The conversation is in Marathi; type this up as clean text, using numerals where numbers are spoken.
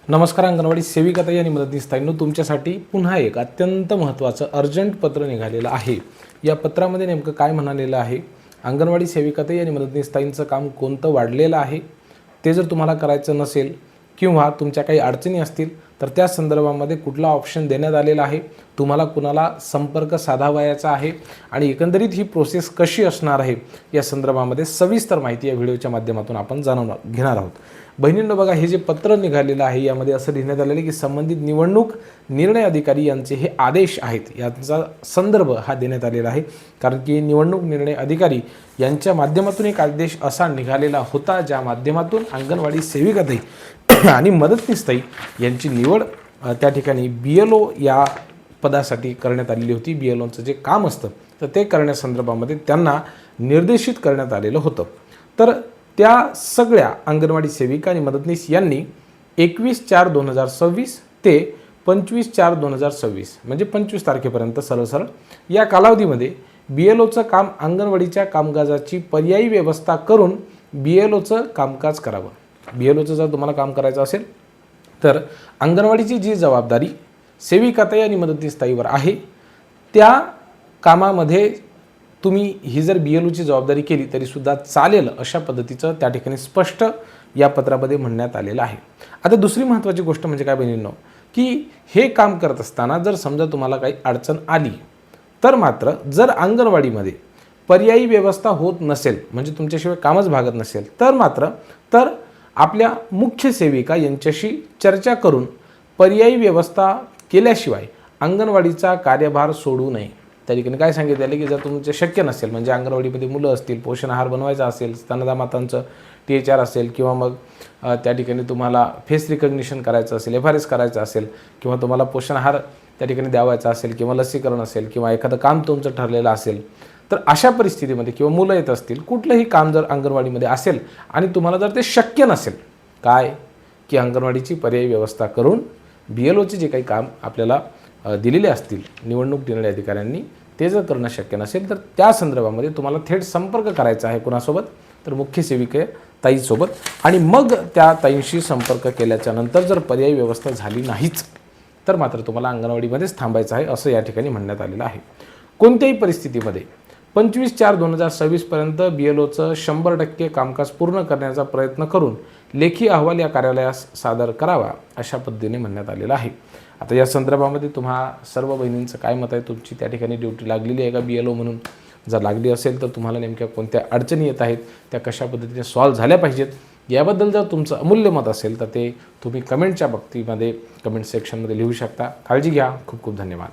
नमस्कार. अंगणवाडी सेविकाताई आणि मदतनीसताईंनो, तुमच्यासाठी पुन्हा एक अत्यंत महत्त्वाचं अर्जंट पत्र निघालेलं आहे. या पत्रामध्ये नेमकं काय म्हणालेलं आहे, अंगणवाडी सेविकाताई आणि मदतनीसताईंचं काम कोणतं वाढलेलं आहे, ते जर तुम्हाला करायचं नसेल किंवा तुमच्या काही अडचणी असतील तर त्या संदर्भामध्ये कुठला ऑप्शन देण्यात आलेला आहे, तुम्हाला कुणाला संपर्क साधावयाचा आहे आणि एकंदरीत ही प्रोसेस कशी असणार आहे या संदर्भामध्ये सविस्तर माहिती या व्हिडिओच्या माध्यमातून आपण जाणून घेणार आहोत. बहिणींनो बघा, हे जे पत्र निघालेलं आहे यामध्ये असं लिहिण्यात आलेलं आहे की संबंधित निवडणूक निर्णय अधिकारी यांचे हे आदेश आहेत, यांचा संदर्भ हा देण्यात आलेला आहे. कारण की निवडणूक निर्णय अधिकारी यांच्या माध्यमातून एक आदेश असा निघालेला होता ज्या माध्यमातून अंगणवाडी सेविकाताई आणि मदतनीसताई यांची निवड त्या ठिकाणी BLO या पदासाठी करण्यात आलेली होती. BLOचं जे काम असतं तर ते करण्यासंदर्भामध्ये त्यांना निर्देशित करण्यात आलेलं होतं. तर त्या सगळ्या अंगणवाडी सेविका आणि मदतनीस यांनी 21/4/2026 ते 25/4/2026 म्हणजे 25 तारखेपर्यंत सरळ या कालावधीमध्ये BLOचं काम अंगणवाडीच्या कामकाजाची पर्यायी व्यवस्था करून BLOचं कामकाज करावं. BLOचं जर तुम्हाला काम करायचं असेल तर अंगणवाडीची जी जबाबदारी सेविकाताई आणि मदतनीसताईवर आहे त्या कामामध्ये तुम्ही ही जर BLOची जबाबदारी केली तरीसुद्धा चालेल अशा पद्धतीचं त्या ठिकाणी स्पष्ट या पत्रामध्ये म्हणण्यात आलेलं आहे. आता दुसरी महत्त्वाची गोष्ट म्हणजे काय बहिणींनो, की हे काम करत असताना जर समजा तुम्हाला काही अडचण आली तर मात्र जर अंगणवाडीमध्ये पर्यायी व्यवस्था होत नसेल म्हणजे तुमच्याशिवाय कामच भागत नसेल तर आपल्या मुख्य सेविका यांच्याशी चर्चा करून पर्यायी व्यवस्था केल्याशिवाय अंगणवाडीचा कार्यभार सोडू नये. त्या ठिकाणी काय सांगितलं आहे की जर तुमचं शक्य नसेल म्हणजे अंगणवाडीमध्ये मुलं असतील, पोषण आहार बनवायचा असेल, स्तनदा मातांचं THR असेल किंवा मग त्या ठिकाणी तुम्हाला फेस रिकग्निशन करायचं असेल, FRS करायचं असेल किंवा तुम्हाला पोषण आहार त्या ठिकाणी द्यावायचा असेल किंवा लसीकरण असेल किंवा एखादं काम तुमचं ठरलेलं असेल तर अशा परिस्थितीमध्ये किंवा मुलं येत असतील, कुठलंही काम जर अंगणवाडीमध्ये असेल आणि तुम्हाला जर ते शक्य नसेल काय की अंगणवाडीची पर्यायी व्यवस्था करून BLOचे जे काही काम आपल्याला दिलेले असतील निवडणूक निर्णय अधिकाऱ्यांनी ते जर करणं शक्य नसेल तर त्या संदर्भामध्ये तुम्हाला थेट संपर्क करायचा आहे कुणासोबत तर मुख्य सेविका ताईसोबत. आणि मग त्या ताईंशी संपर्क केल्याच्या नंतर जर पर्यायी व्यवस्था झाली नाहीच तर मात्र तुम्हाला अंगणवाडीमध्येच थांबायचं आहे असं या ठिकाणी म्हणण्यात आलेलं आहे. कोणत्याही परिस्थितीमध्ये 25/4/2026 पर्यंत BLOचं 100% कामकाज पूर्ण करण्याचा प्रयत्न करून लेखी अहवाल या कार्यालयास सादर करावा अशा पद्धतीने म्हणण्यात आलेलं आहे. आता या संदर्भामध्ये तुम्हा सर्व बहिणींचं काय मत आहे, तुमची त्या ठिकाणी ड्युटी लागलेली आहे का BLO म्हणून, जर लागली असेल तर तुम्हाला नेमक्या कोणत्या अडचणी येत आहेत त्या कशा पद्धतीने सॉल्व्ह झाल्या पाहिजेत याबद्दल जर तुमचं अमूल्य मत असेल तर ते तुम्ही कमेंटच्या बाबतीमध्ये कमेंट सेक्शनमध्ये लिहू शकता. काळजी घ्या. खूप खूप धन्यवाद.